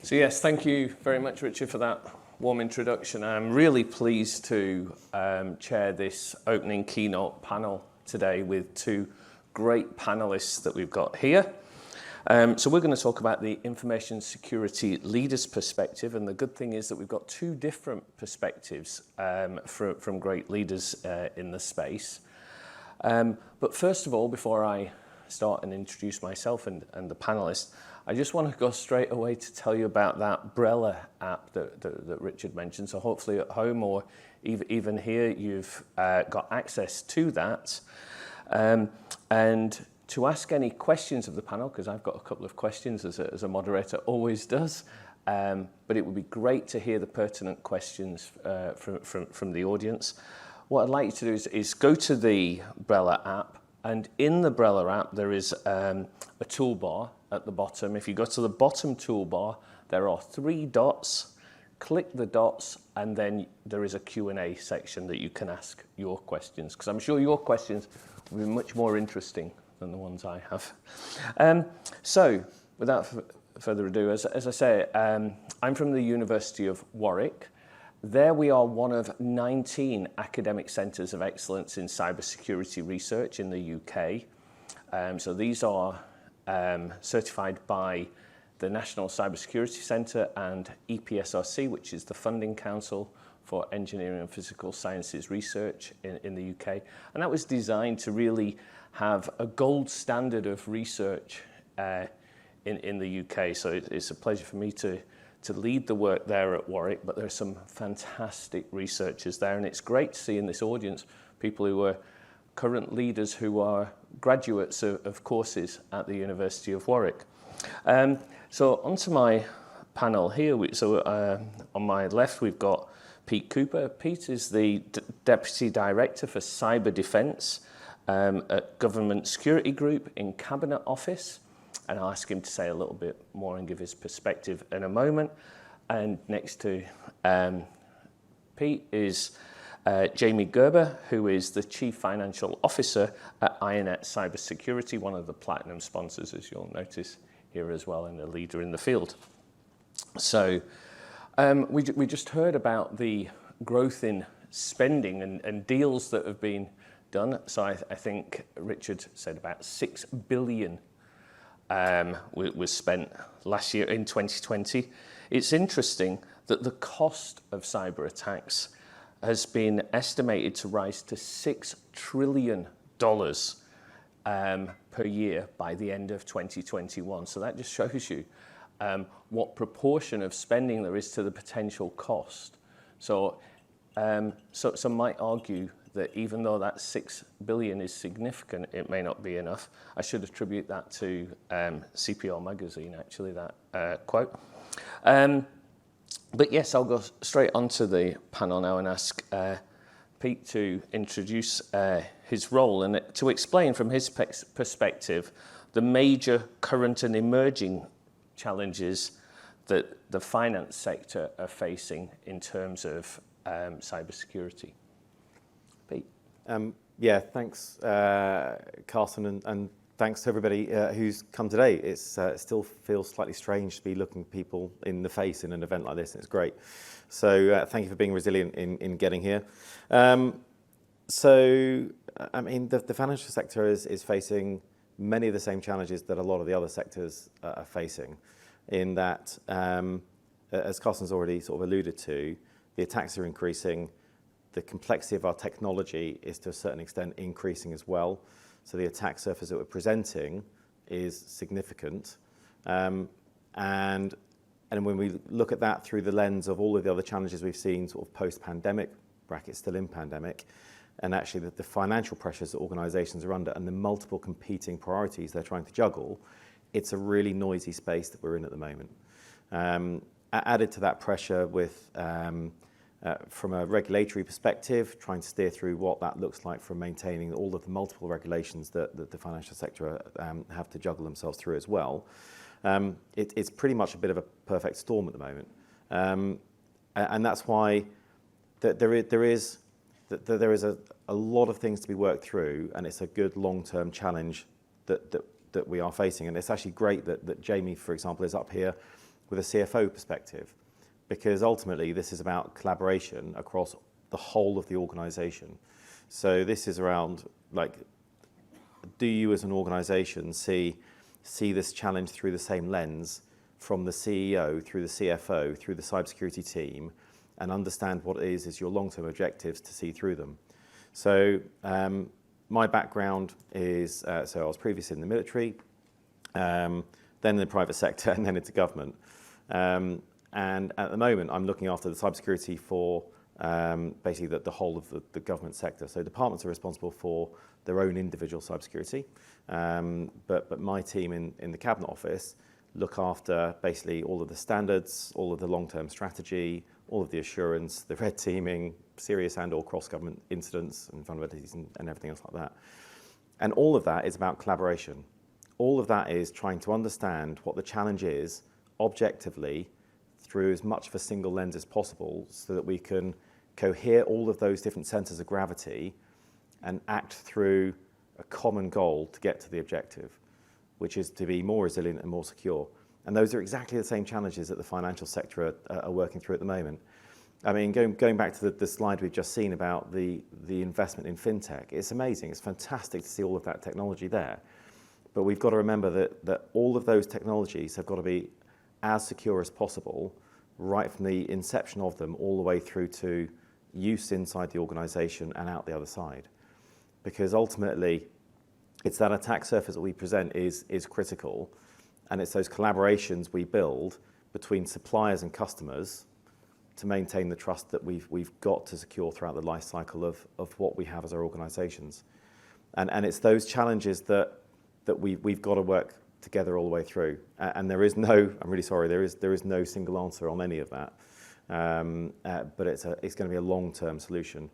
So yes, thank you very much, Richard, for that warm introduction. I'm really pleased to chair this opening keynote panel today with two great panelists that we've got here. So we're going to talk about the information security leaders' perspective, and the good thing is that we've got two different perspectives from great leaders in the space. But first of all, before I start and introduce myself and the panelists, I just want to go straight away to tell you about that Brella app that Richard mentioned. So hopefully at home or even here, you've got access to that. And to ask any questions of the panel, because I've got a couple of questions as a moderator always does, but it would be great to hear the pertinent questions from the audience. What I'd like you to do is go to the Brella app, and in the Brella app there is a toolbar at the bottom. If you go to the bottom toolbar, there are 3 dots. Click the dots, and then there is a Q&A section that you can ask your questions, because I'm sure your questions will be much more interesting than the ones I have. So, without further ado, as I say, I'm from the University of Warwick. There we are one of 19 academic centres of excellence in cybersecurity research in the UK. So these are certified by the National Cybersecurity Centre and EPSRC, which is the funding council for engineering and physical sciences research in the UK. And that was designed to really have a gold standard of research in the UK. So it's a pleasure for me to lead the work there at Warwick, but there are some fantastic researchers there, and it's great to see in this audience people who are current leaders who are graduates of courses at the University of Warwick. So onto my panel here. On my left we've got Pete Cooper. Pete is the Deputy Director for Cyber Defence at Government Security Group in Cabinet Office. And I'll ask him to say a little bit more and give his perspective in a moment. And next to Pete is Jamie Gerber, who is the Chief Financial Officer at IONET Cybersecurity, one of the platinum sponsors, as you'll notice here as well, and a leader in the field. So we just heard about the growth in spending and deals that have been done. So I think Richard said about $6 billion was spent last year in 2020. It's interesting that the cost of cyber attacks has been estimated to rise to $6 trillion per year by the end of 2021. So that just shows you what proportion of spending there is to the potential cost. So some might argue that even though that $6 billion is significant, it may not be enough. I should attribute that to CPR magazine, actually, that quote. But yes, I'll go straight onto the panel now and ask Pete to introduce his role and to explain from his perspective the major current and emerging challenges that the finance sector are facing in terms of cybersecurity. Pete. Yeah, thanks, Carson, and thanks to everybody who's come today. It still feels slightly strange to be looking people in the face in an event like this, and it's great. So thank you for being resilient in getting here. So, I mean, the financial sector is facing many of the same challenges that a lot of the other sectors are facing, in that, as Carson's already sort of alluded to, the attacks are increasing. The complexity of our technology is to a certain extent increasing as well. So the attack surface that we're presenting is significant. And when we look at that through the lens of all of the other challenges we've seen sort of post-pandemic, brackets still in pandemic, and actually the financial pressures that organisations are under and the multiple competing priorities they're trying to juggle, it's a really noisy space that we're in at the moment. Added to that pressure with from a regulatory perspective, trying to steer through what that looks like for maintaining all of the multiple regulations that the financial sector have to juggle themselves through as well. It's pretty much a bit of a perfect storm at the moment. And that's why there is a lot of things to be worked through, and it's a good long-term challenge that we are facing. And it's actually great that Jamie, for example, is up here with a CFO perspective, because ultimately this is about collaboration across the whole of the organization. So this is around, like, do you as an organization see this challenge through the same lens from the CEO, through the CFO, through the cybersecurity team, and understand what it is your long-term objectives to see through them. So my background is, so I was previously in the military, then in the private sector, and then into government. And at the moment, I'm looking after the cybersecurity for basically the whole of the government sector. So departments are responsible for their own individual cybersecurity, but my team in the Cabinet Office look after basically all of the standards, all of the long-term strategy, all of the assurance, the red teaming, serious and or cross-government incidents and vulnerabilities and everything else like that. And all of that is about collaboration. All of that is trying to understand what the challenge is objectively through as much of a single lens as possible so that we can cohere all of those different centers of gravity and act through a common goal to get to the objective, which is to be more resilient and more secure. And those are exactly the same challenges that the financial sector are working through at the moment. I mean, going back to the slide we've just seen about the investment in FinTech, it's amazing. It's fantastic to see all of that technology there. But we've got to remember that all of those technologies have got to be as secure as possible, right from the inception of them all the way through to use inside the organization and out the other side. Because ultimately, it's that attack surface that we present is critical, and it's those collaborations we build between suppliers and customers to maintain the trust that we've got to secure throughout the life cycle of what we have as our organizations. And it's those challenges that we've got to work together all the way through. And there is no, I'm really sorry, there is no single answer on any of that. But it's going to be a long-term solution.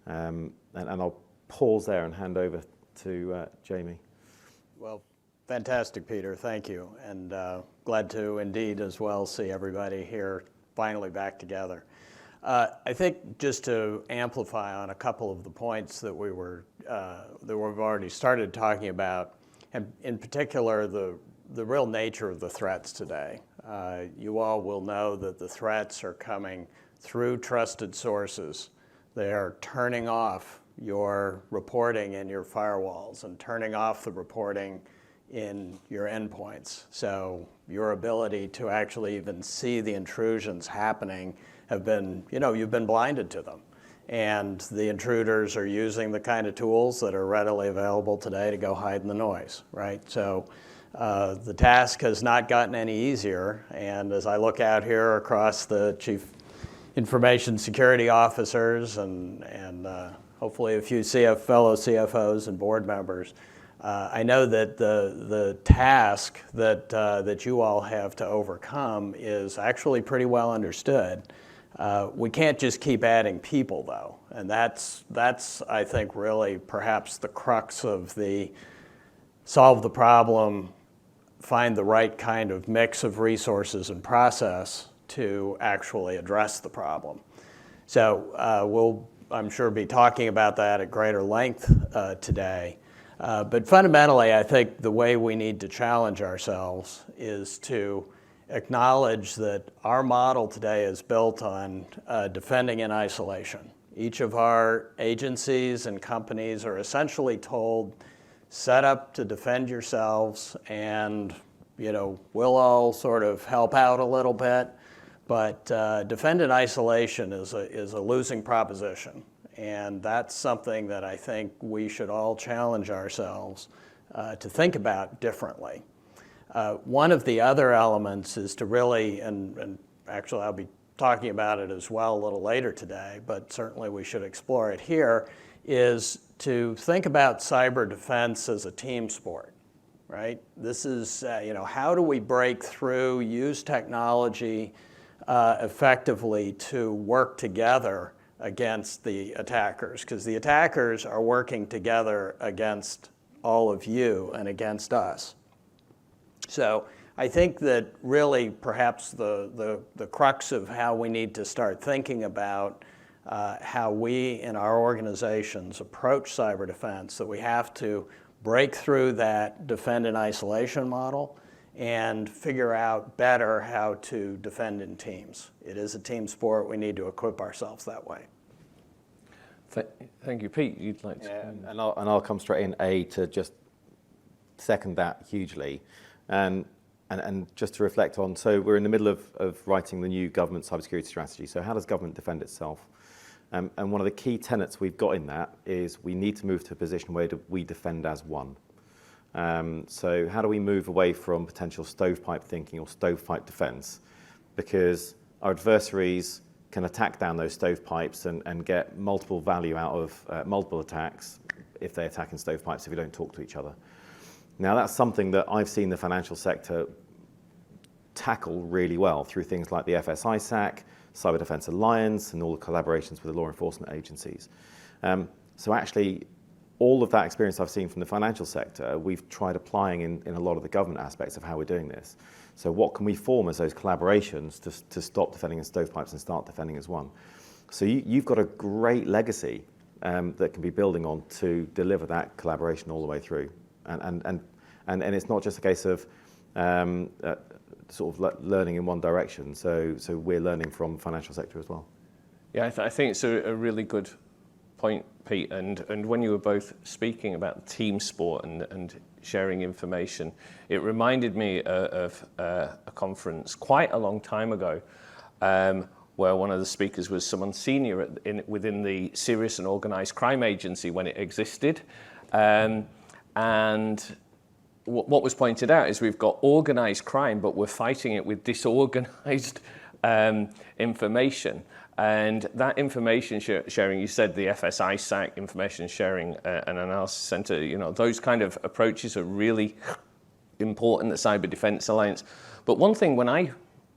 And I'll pause there and hand over to Jamie. Well, fantastic, Peter. Thank you. And glad to indeed as well see everybody here finally back together. I think just to amplify on a couple of the points that we've already started talking about, and in particular the real nature of the threats today. You all will know that the threats are coming through trusted sources. They are turning off your reporting in your firewalls and turning off the reporting in your endpoints. So your ability to actually even see the intrusions happening have been, you've been blinded to them. And the intruders are using the kind of tools that are readily available today to go hide in the noise, right? So the task has not gotten any easier. And as I look out here across the chief information security officers and hopefully a few fellow CFOs and board members, I know that the task that you all have to overcome is actually pretty well understood. We can't just keep adding people, though, and that's I think really perhaps the crux of the solve the problem, find the right kind of mix of resources and process to actually address the problem. So we'll, I'm sure, be talking about that at greater length today. But fundamentally, I think the way we need to challenge ourselves is to acknowledge that our model today is built on defending in isolation. Each of our agencies and companies are essentially told, set up to defend yourselves, and we'll all sort of help out a little bit. But defend in isolation is a losing proposition. And that's something that I think we should all challenge ourselves to think about differently. One of the other elements is to really, and actually I'll be talking about it as well a little later today, but certainly we should explore it here, is to think about cyber defense as a team sport, right? This is, how do we break through, use technology effectively to work together against the attackers, because the attackers are working together against all of you and against us. So I think that really perhaps the crux of how we need to start thinking about how we in our organizations approach cyber defense, that we have to break through that defend in isolation model and figure out better how to defend in teams. It is a team sport. We need to equip ourselves that way. Thank you. Pete, you'd like to? Yeah, and I'll come straight in, to just second that hugely. And just to reflect on, so we're in the middle of writing the new government cybersecurity strategy. So how does government defend itself? And one of the key tenets we've got in that is we need to move to a position where we defend as one. So how do we move away from potential stovepipe thinking or stovepipe defense? Because our adversaries can attack down those stovepipes and get multiple value out of multiple attacks if they attack in stovepipes if we don't talk to each other. Now that's something that I've seen the financial sector tackle really well through things like the FSISAC, Cyber Defence Alliance, and all the collaborations with the law enforcement agencies. So actually, all of that experience I've seen from the financial sector, we've tried applying in a lot of the government aspects of how we're doing this. So what can we form as those collaborations to stop defending in stovepipes and start defending as one? So you've got a great legacy that can be building on to deliver that collaboration all the way through. And it's not just a case of sort of learning in one direction. So we're learning from financial sector as well. Yeah, I think it's a really good point, Pete. And when you were both speaking about team sport and sharing information, it reminded me of a conference quite a long time ago, where one of the speakers was someone senior within the Serious and Organised Crime Agency when it existed. And what was pointed out is we've got organised crime, but we're fighting it with disorganised information. And that information sharing, you said the FSISAC, Information Sharing and Analysis Centre, those kind of approaches are really important, the Cyber Defence Alliance. But one thing when I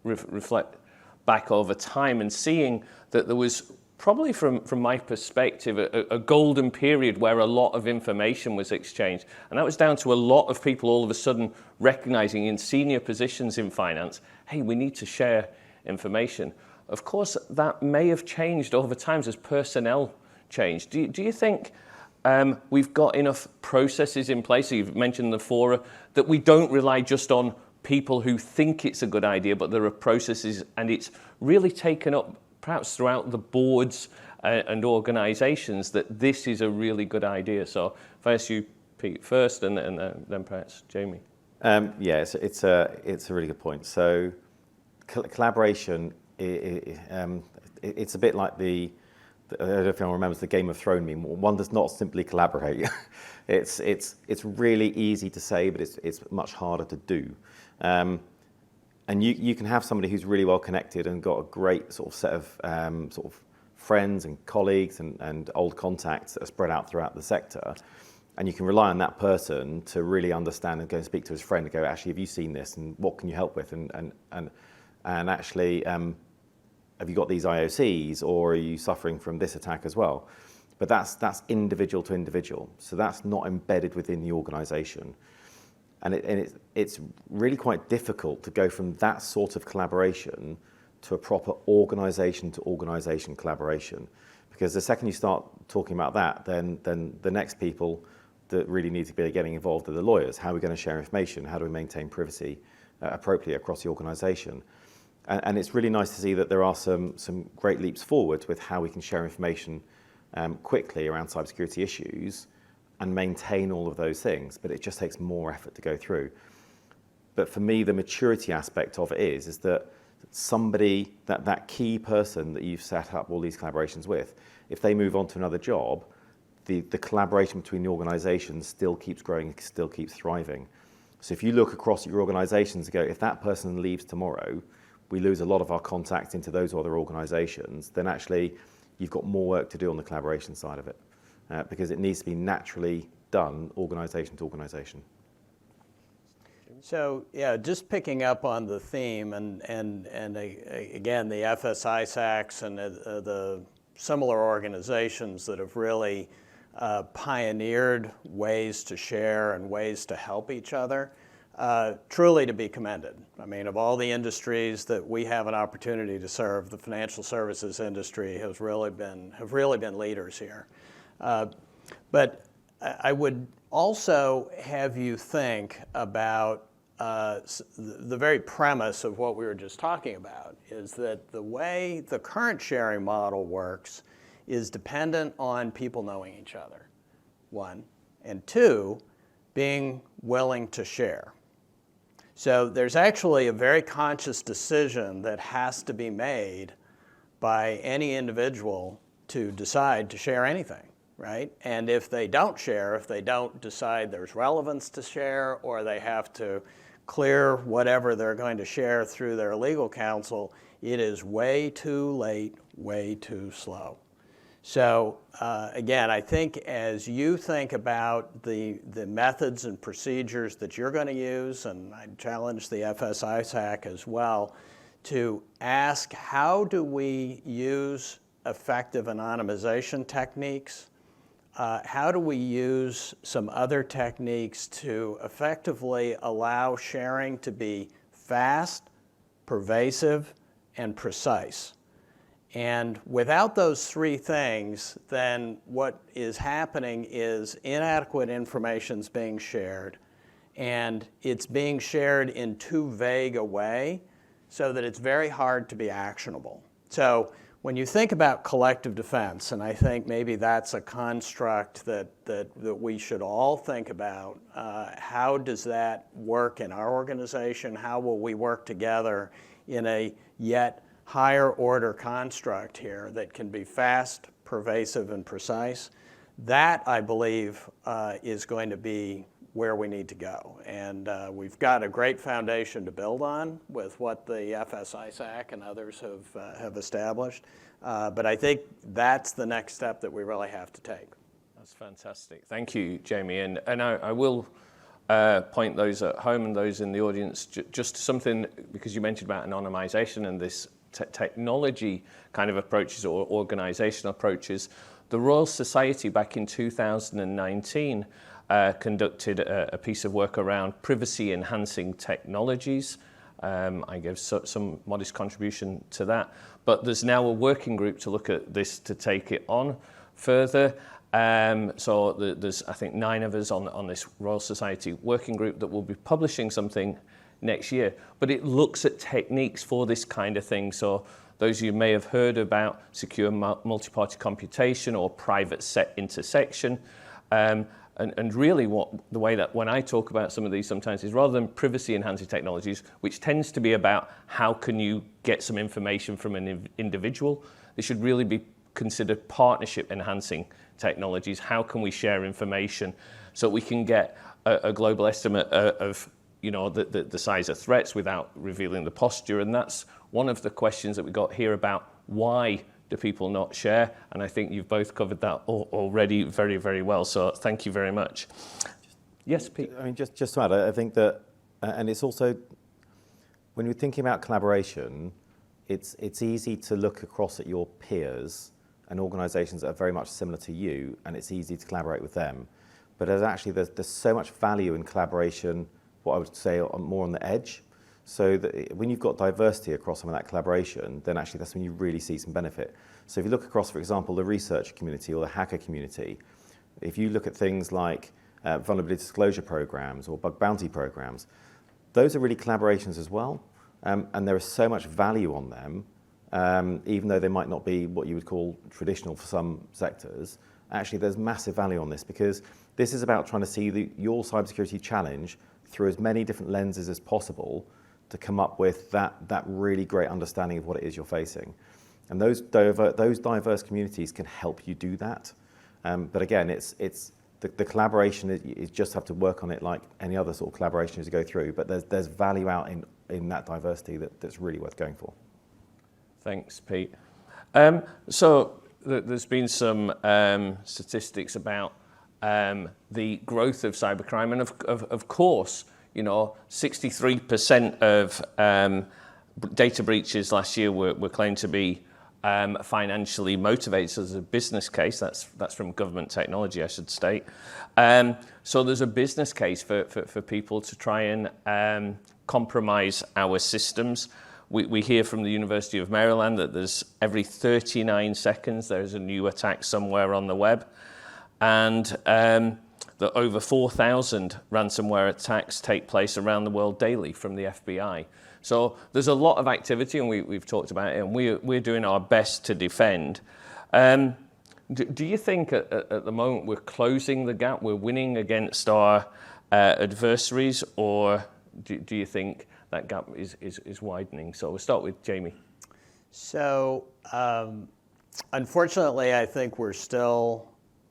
reflect back over time and seeing that there was probably from my perspective, a golden period where a lot of information was exchanged. And that was down to a lot of people all of a sudden recognizing in senior positions in finance, hey, we need to share information. Of course, that may have changed over time as personnel changed. Do you think we've got enough processes in place, you've mentioned the fora, that we don't rely just on people who think it's a good idea, but there are processes and it's really taken up perhaps throughout the boards and organisations that this is a really good idea. So if I ask you, Pete, first, and then perhaps Jamie. Yeah, it's a really good point. So collaboration, it's a bit like I don't know if anyone remembers the Game of Thrones meme. One does not simply collaborate. It's really easy to say, but it's much harder to do. And you can have somebody who's really well connected and got a great sort of set of sort of friends and colleagues and old contacts that are spread out throughout the sector. And you can rely on that person to really understand and go and speak to his friend and go, actually, have you seen this? And what can you help with? And actually, have you got these IOCs, or are you suffering from this attack as well? But that's individual to individual. So that's not embedded within the organisation. And it's really quite difficult to go from that sort of collaboration to a proper organisation to organisation collaboration. Because the second you start talking about that, then the next people that really need to be getting involved are the lawyers. How are we going to share information? How do we maintain privacy appropriately across the organisation? And it's really nice to see that there are some great leaps forward with how we can share information quickly around cybersecurity issues and maintain all of those things, but it just takes more effort to go through. But for me, the maturity aspect of it is that somebody, that key person that you've set up all these collaborations with, if they move on to another job, the collaboration between the organizations still keeps growing, still keeps thriving. So if you look across your organizations and go, if that person leaves tomorrow, we lose a lot of our contacts into those other organizations, then actually you've got more work to do on the collaboration side of it. Because it needs to be naturally done organisation to organisation. So yeah, just picking up on the theme and again the FSISACs and the similar organizations that have really pioneered ways to share and ways to help each other, truly to be commended. I mean, of all the industries that we have an opportunity to serve, the financial services industry have really been leaders here. But I would also have you think about the very premise of what we were just talking about is that the way the current sharing model works is dependent on people knowing each other, one, and two, being willing to share. So there's actually a very conscious decision that has to be made by any individual to decide to share anything, right? And if they don't share, if they don't decide there's relevance to share, or they have to clear whatever they're going to share through their legal counsel, it is way too late, way too slow. So again, I think as you think about the methods and procedures that you're going to use, and I challenge the FS-ISAC as well, to ask how do we use effective anonymization techniques? How do we use some other techniques to effectively allow sharing to be fast, pervasive, and precise? And without those three things, then what is happening is inadequate information is being shared, and it's being shared in too vague a way so that it's very hard to be actionable. So when you think about collective defense, and I think maybe that's a construct that we should all think about, how does that work in our organization? How will we work together in a yet higher order construct here that can be fast, pervasive, and precise? That, I believe, is going to be where we need to go. And we've got a great foundation to build on with what the FS-ISAC and others have established. But I think that's the next step that we really have to take. That's fantastic. Thank you, Jamie. And I will point those at home and those in the audience just something, because you mentioned about anonymization and this technology kind of approaches or organizational approaches. The Royal Society back in 2019 conducted a piece of work around privacy-enhancing technologies. I gave some modest contribution to that. But there's now a working group to look at this to take it on further. So there's, I think, 9 of us on this Royal Society working group that will be publishing something next year. But it looks at techniques for this kind of thing. So those of you may have heard about secure multi-party computation or private set intersection. And really the way that when I talk about some of these sometimes is rather than privacy-enhancing technologies, which tends to be about how can you get some information from an individual, they should really be considered partnership-enhancing technologies. How can we share information so we can get a global estimate of the size of threats without revealing the posture? And that's one of the questions that we got here about why do people not share? And I think you've both covered that already very, very well. So thank you very much. Yes, Pete? I mean, just to add, I think that, and it's also, when you're thinking about collaboration, it's easy to look across at your peers and organizations that are very much similar to you, and it's easy to collaborate with them. But there's so much value in collaboration, what I would say more on the edge. So that when you've got diversity across some of that collaboration, then actually that's when you really see some benefit. So if you look across, for example, the research community or the hacker community, if you look at things like vulnerability disclosure programs or bug bounty programs, those are really collaborations as well. And there is so much value on them, even though they might not be what you would call traditional for some sectors. Actually, there's massive value on this because this is about trying to see your cybersecurity challenge through as many different lenses as possible to come up with that really great understanding of what it is you're facing. And those diverse communities can help you do that. But again, it's the collaboration, you just have to work on it like any other sort of collaboration as you go through, but there's value out in that diversity that's really worth going for. Thanks, Pete. So there's been some statistics about the growth of cybercrime, and of course, 63% of data breaches last year were claimed to be financially motivated. So there's a business case. That's from government technology, I should state. So there's a business case for people to try and compromise our systems. We hear from the University of Maryland that there's every 39 seconds there's a new attack somewhere on the web. And that over 4,000 ransomware attacks take place around the world daily from the FBI. So there's a lot of activity, and we've talked about it, and we're doing our best to defend. Do you think at the moment we're closing the gap, we're winning against our adversaries, or do you think that gap is widening? So we'll start with Jamie. So unfortunately, I think we're still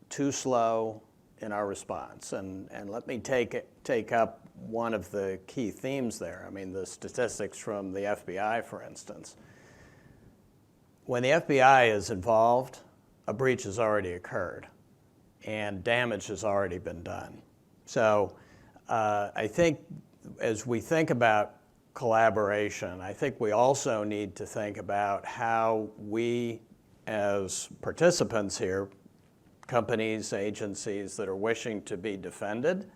too slow in our response. And let me take up one of the key themes there. I mean, the statistics from the FBI, for instance. When the FBI is involved, a breach has already occurred and damage has already been done. So I think as we think about collaboration, I think we also need to think about how we as participants here, companies, agencies that are wishing to be defended,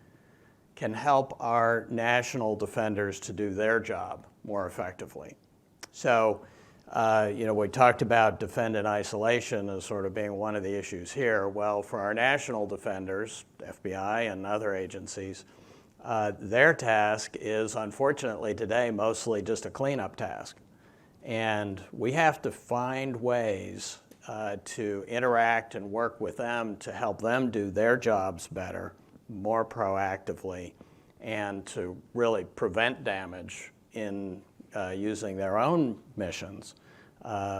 can help our national defenders to do their job more effectively. So, we talked about defend in isolation as sort of being one of the issues here. Well, for our national defenders, FBI and other agencies, their task is, unfortunately today, mostly just a cleanup task. And we have to find ways to interact and work with them to help them do their jobs better, more proactively, and to really prevent damage in using their own missions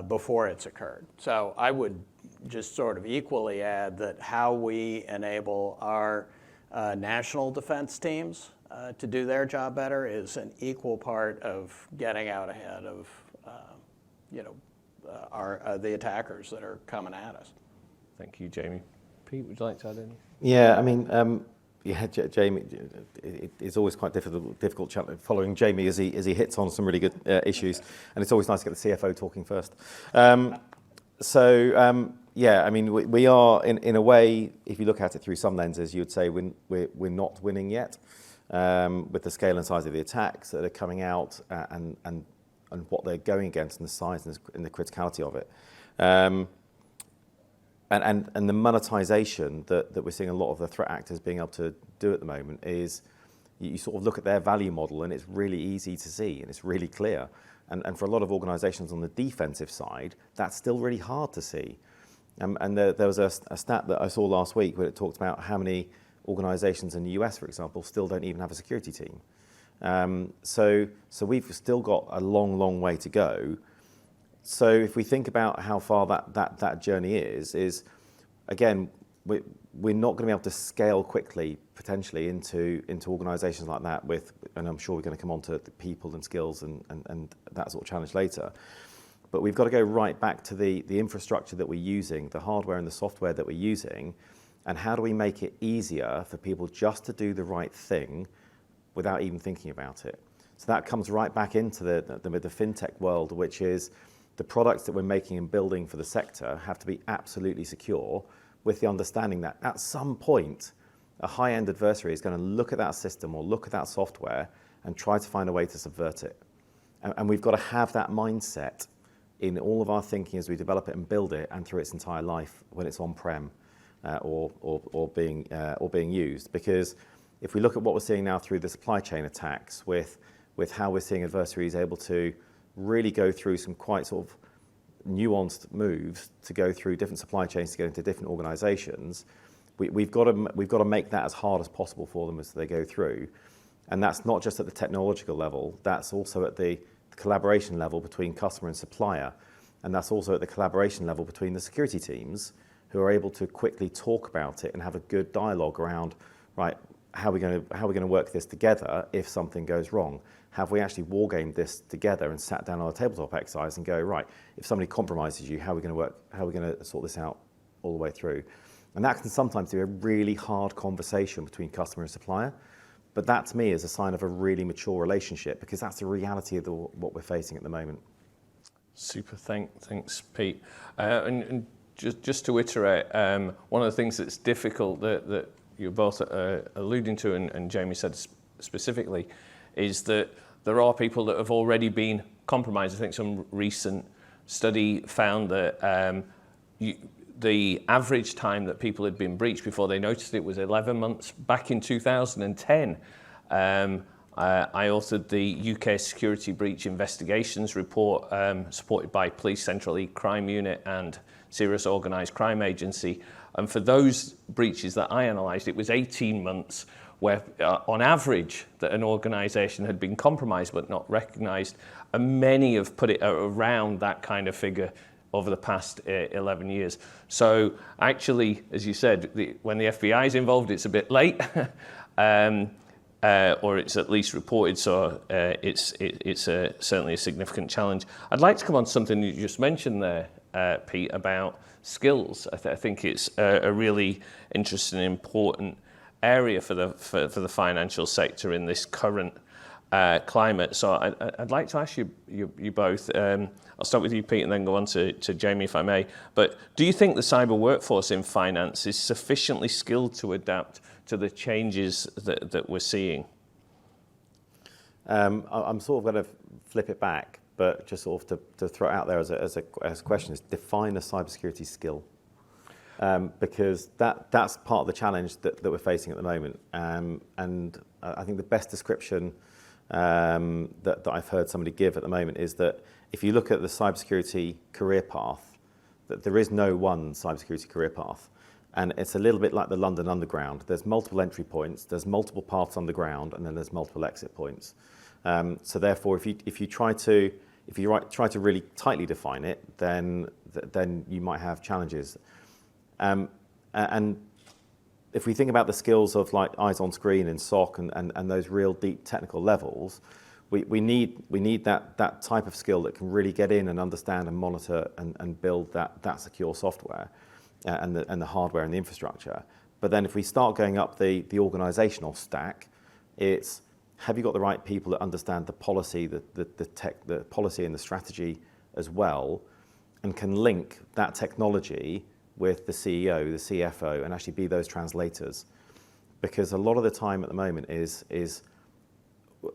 before it's occurred. So I would just sort of equally add that how we enable our national defense teams to do their job better is an equal part of getting out ahead of the attackers that are coming at us. Thank you, Jamie. Pete, would you like to add anything? Yeah, I mean, Jamie, it's always quite difficult following Jamie as he hits on some really good issues, and it's always nice to get the CFO talking first. Yeah, I mean, we are in a way, if you look at it through some lenses, you would say we're not winning yet with the scale and size of the attacks that are coming out and what they're going against and the size and the criticality of it. And the monetization that we're seeing a lot of the threat actors being able to do at the moment is you sort of look at their value model and it's really easy to see and it's really clear. And for a lot of organizations on the defensive side, that's still really hard to see. And there was a stat that I saw last week where it talked about how many organizations in the US, for example, still don't even have a security team. So we've still got a long way to go. So if we think about how far that journey is again, we're not going to be able to scale quickly potentially into organizations like that and I'm sure we're going to come on to the people and skills and that sort of challenge later. But we've got to go right back to the infrastructure that we're using, the hardware and the software that we're using, and how do we make it easier for people just to do the right thing without even thinking about it. So that comes right back into the FinTech world, which is the products that we're making and building for the sector have to be absolutely secure, with the understanding that at some point, a high-end adversary is going to look at that system or look at that software and try to find a way to subvert it. And we've got to have that mindset in all of our thinking as we develop it and build it and through its entire life when it's on-prem or being used. Because if we look at what we're seeing now through the supply chain attacks with how we're seeing adversaries able to really go through some quite sort of nuanced moves to go through different supply chains to get into different organizations, we've got to make that as hard as possible for them as they go through. And that's not just at the technological level, that's also at the collaboration level between customer and supplier. And that's also at the collaboration level between the security teams who are able to quickly talk about it and have a good dialogue around, right, how are we going to work this together if something goes wrong? Have we actually wargamed this together and sat down on a tabletop exercise and go, right, if somebody compromises you, how are we going to sort this out all the way through? And that can sometimes be a really hard conversation between customer and supplier. But that to me is a sign of a really mature relationship because that's the reality of what we're facing at the moment. Super, thanks, Pete. And just to iterate, one of the things that's difficult that you're both alluding to and Jamie said specifically is that there are people that have already been compromised. I think some recent study found that the average time that people had been breached before they noticed it was 11 months. Back in 2010, I authored the UK Security Breach Investigations Report, supported by Police Central E-Crime Unit and Serious Organised Crime Agency. And for those breaches that I analysed, it was 18 months where, on average, that an organisation had been compromised but not recognised. And many have put it around that kind of figure over the past 11 years. So actually, as you said, when the FBI is involved, it's a bit late. Or it's at least reported, so it's certainly a significant challenge. I'd like to come on to something you just mentioned there, Pete, about skills. I think it's a really interesting and important area for the financial sector in this current climate. So I'd like to ask you both. I'll start with you, Pete, and then go on to Jamie, if I may. But do you think the cyber workforce in finance is sufficiently skilled to adapt to the changes that we're seeing? I'm sort of going to flip it back, but just sort of to throw it out there as a question is define a cybersecurity skill. Because that's part of the challenge that we're facing at the moment. And I think the best description that I've heard somebody give at the moment is that if you look at the cybersecurity career path, that there is no one cybersecurity career path. And it's a little bit like the London Underground. There's multiple entry points, there's multiple paths underground, and then there's multiple exit points. So therefore, if you try to really tightly define it, then you might have challenges. And if we think about the skills of like eyes on screen and SOC and those real deep technical levels, we need that type of skill that can really get in and understand and monitor and build that secure software and the hardware and the infrastructure. But then if we start going up the organizational stack, it's have you got the right people that understand the policy, the policy and the strategy as well, and can link that technology with the CEO, the CFO, and actually be those translators. Because a lot of the time at the moment is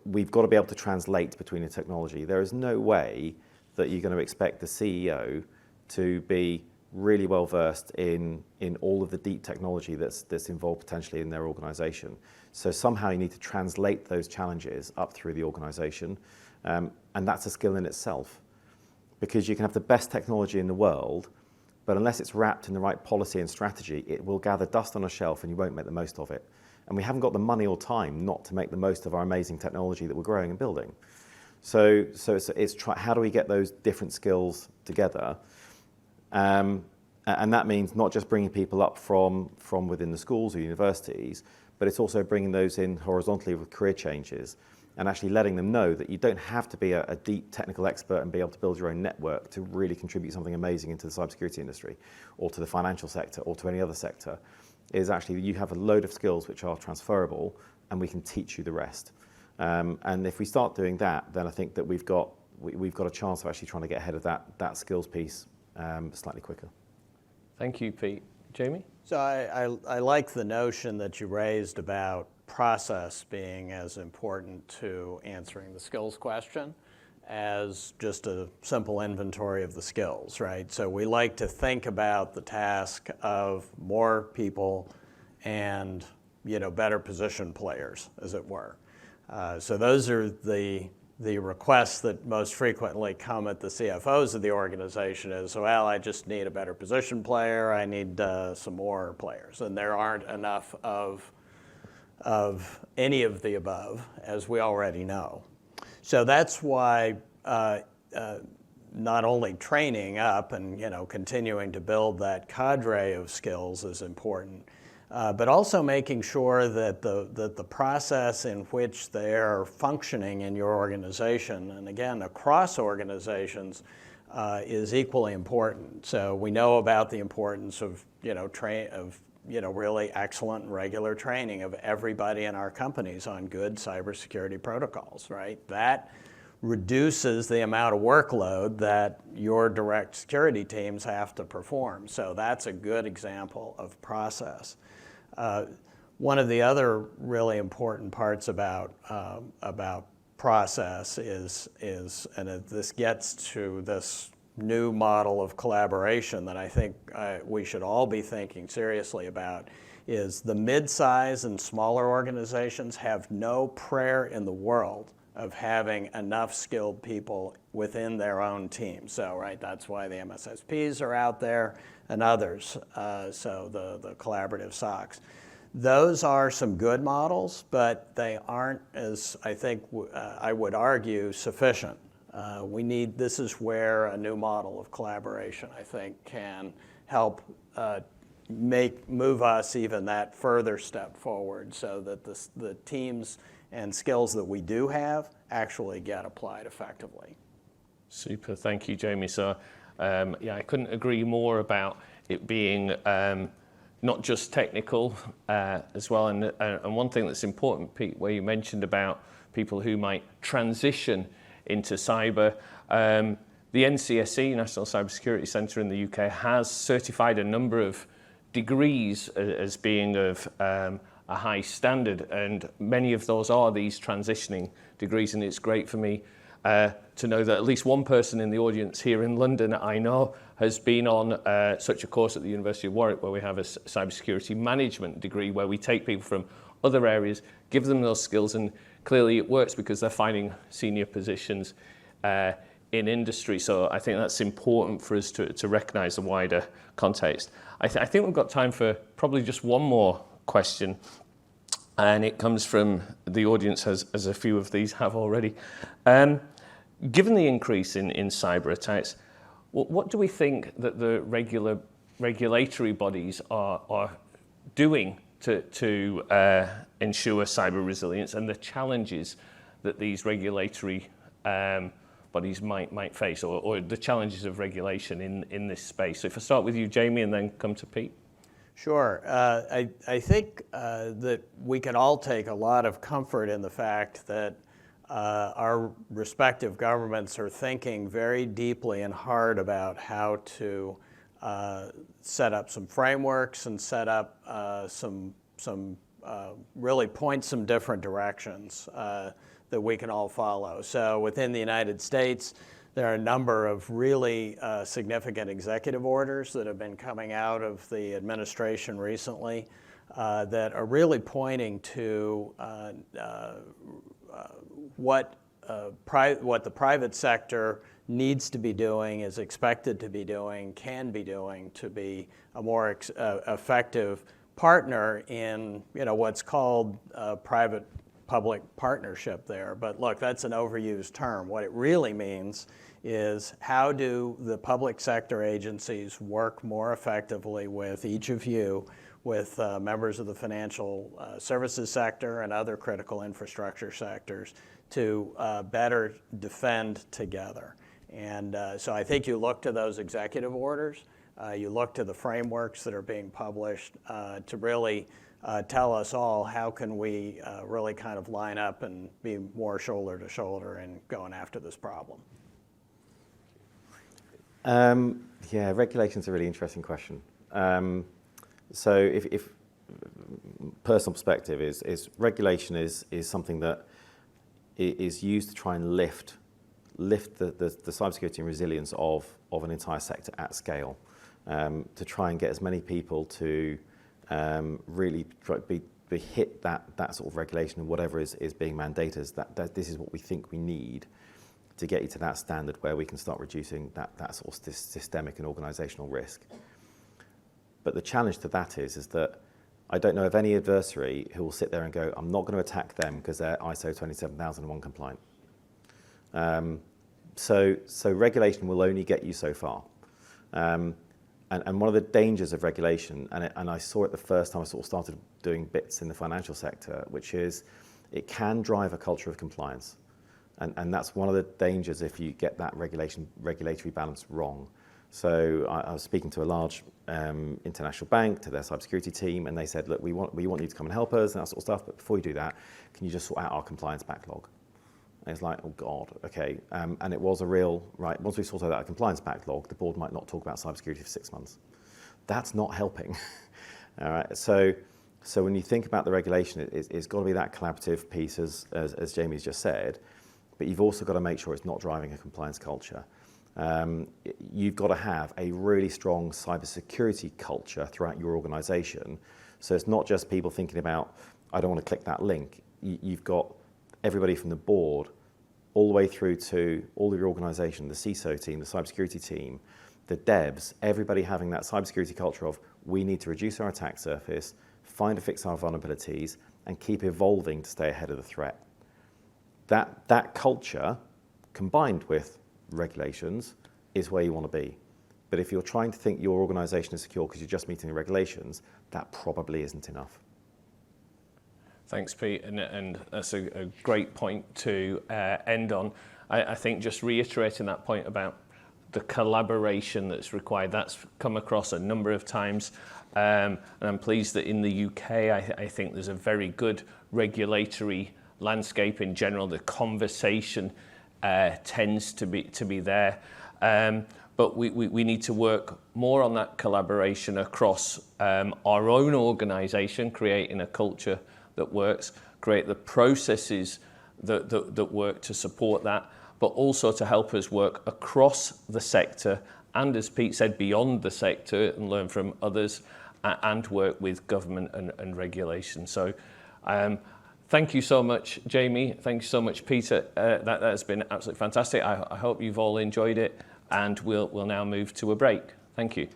we've got to be able to translate between the technology. There is no way that you're going to expect the CEO to be really well versed in all of the deep technology that's involved potentially in their organization. So somehow you need to translate those challenges up through the organization, and that's a skill in itself. Because you can have the best technology in the world, but unless it's wrapped in the right policy and strategy, it will gather dust on a shelf and you won't make the most of it. And we haven't got the money or time not to make the most of our amazing technology that we're growing and building. So it's how do we get those different skills together? And that means not just bringing people up from within the schools or universities, but it's also bringing those in horizontally with career changes and actually letting them know that you don't have to be a deep technical expert and be able to build your own network to really contribute something amazing into the cybersecurity industry or to the financial sector or to any other sector. Is actually you have a load of skills which are transferable and we can teach you the rest. And if we start doing that, then I think that we've got a chance of actually trying to get ahead of that skills piece slightly quicker. Thank you, Pete. Jamie? So I like the notion that you raised about process being as important to answering the skills question as just a simple inventory of the skills, right? So we like to think about the task of more people and better positioned players, as it were. So those are the requests that most frequently come at the CFOs of the organization is, well, I just need a better position player, I need some more players. And there aren't enough of any of the above, as we already know. So that's why not only training up and continuing to build that cadre of skills is important, but also making sure that the process in which they're functioning in your organization, and again across organizations, is equally important. So we know about the importance of really excellent and regular training of everybody in our companies on good cybersecurity protocols, right? That reduces the amount of workload that your direct security teams have to perform. So that's a good example of process. One of the other really important parts about process is and this gets to this new model of collaboration that I think we should all be thinking seriously about is the mid-size and smaller organizations have no prayer in the world of having enough skilled people within their own team. So, right, that's why the MSSPs are out there and others, so the collaborative SOCs. Those are some good models, but they aren't, as I think I would argue, sufficient. This is where a new model of collaboration, I think, can help move us even that further step forward so that the teams and skills that we do have actually get applied effectively. Super, thank you, Jamie. So, I couldn't agree more about it being not just technical as well. And one thing that's important, Pete, where you mentioned about people who might transition into cyber, the NCSC, National Cybersecurity Centre in the UK, has certified a number of degrees as being of a high standard, and many of those are these transitioning degrees, and it's great for me to know that at least one person in the audience here in London I know has been on such a course at the University of Warwick, where we have a cybersecurity management degree where we take people from other areas, give them those skills, and clearly it works because they're finding senior positions in industry. So I think that's important for us to recognise the wider context. I think we've got time for probably just one more question, and it comes from the audience, as a few of these have already. Given the increase in cyber attacks, what do we think that the regulatory bodies are doing to ensure cyber resilience, and the challenges that these regulatory bodies might face, or the challenges of regulation in this space? So if I start with you, Jamie, and then come to Pete. Sure. I think that we can all take a lot of comfort in the fact that our respective governments are thinking very deeply and hard about how to set up some frameworks and set up really point some different directions that we can all follow. So within the United States, there are a number of really significant executive orders that have been coming out of the administration recently that are really pointing to what the private sector needs to be doing, is expected to be doing, can be doing to be a more effective partner in what's called private-public partnership there. But look, that's an overused term. What it really means is how do the public sector agencies work more effectively with each of you, with members of the financial services sector and other critical infrastructure sectors to better defend together. And so I think you look to those executive orders, you look to the frameworks that are being published to really tell us all how can we really kind of line up and be more shoulder to shoulder in going after this problem. Regulation's a really interesting question. So if personal perspective is regulation is something that is used to try and lift the cybersecurity and resilience of an entire sector at scale, to try and get as many people to really hit that sort of regulation and whatever is being mandated, that this is what we think we need to get you to that standard where we can start reducing that sort of systemic and organizational risk. But the challenge to that is that I don't know of any adversary who will sit there and go, I'm not going to attack them because they're ISO 27001 compliant. So regulation will only get you so far. And one of the dangers of regulation, and I saw it the first time I sort of started doing bits in the financial sector, which is it can drive a culture of compliance. And that's one of the dangers if you get that regulatory balance wrong. So I was speaking to a large international bank, to their cybersecurity team, and they said, look, we want you to come and help us and that sort of stuff, but before you do that, can you just sort out our compliance backlog? And it's like, oh God, okay. And it was a real, right, once we sorted out a compliance backlog, the board might not talk about cybersecurity for 6 months. That's not helping. All right, so when you think about the regulation, it's got to be that collaborative piece, as Jamie's just said, but you've also got to make sure it's not driving a compliance culture. You've got to have a really strong cybersecurity culture throughout your organization. So it's not just people thinking about, I don't want to click that link. You've got everybody from the board all the way through to all of your organization, the CISO team, the cybersecurity team, the devs, everybody having that cybersecurity culture of, we need to reduce our attack surface, find and fix our vulnerabilities, and keep evolving to stay ahead of the threat. That culture, combined with regulations, is where you want to be. But if you're trying to think your organization is secure because you're just meeting the regulations, that probably isn't enough. Thanks, Pete, and that's a great point to end on. I think just reiterating that point about the collaboration that's required, that's come across a number of times, and I'm pleased that in the UK, I think there's a very good regulatory landscape in general. The conversation tends to be there, but we need to work more on that collaboration across our own organisation, creating a culture that works, create the processes that work to support that, but also to help us work across the sector and, as Pete said, beyond the sector and learn from others and work with government and regulation. So thank you so much, Jamie. Thank you so much, Peter. That has been absolutely fantastic. I hope you've all enjoyed it, and we'll now move to a break. Thank you.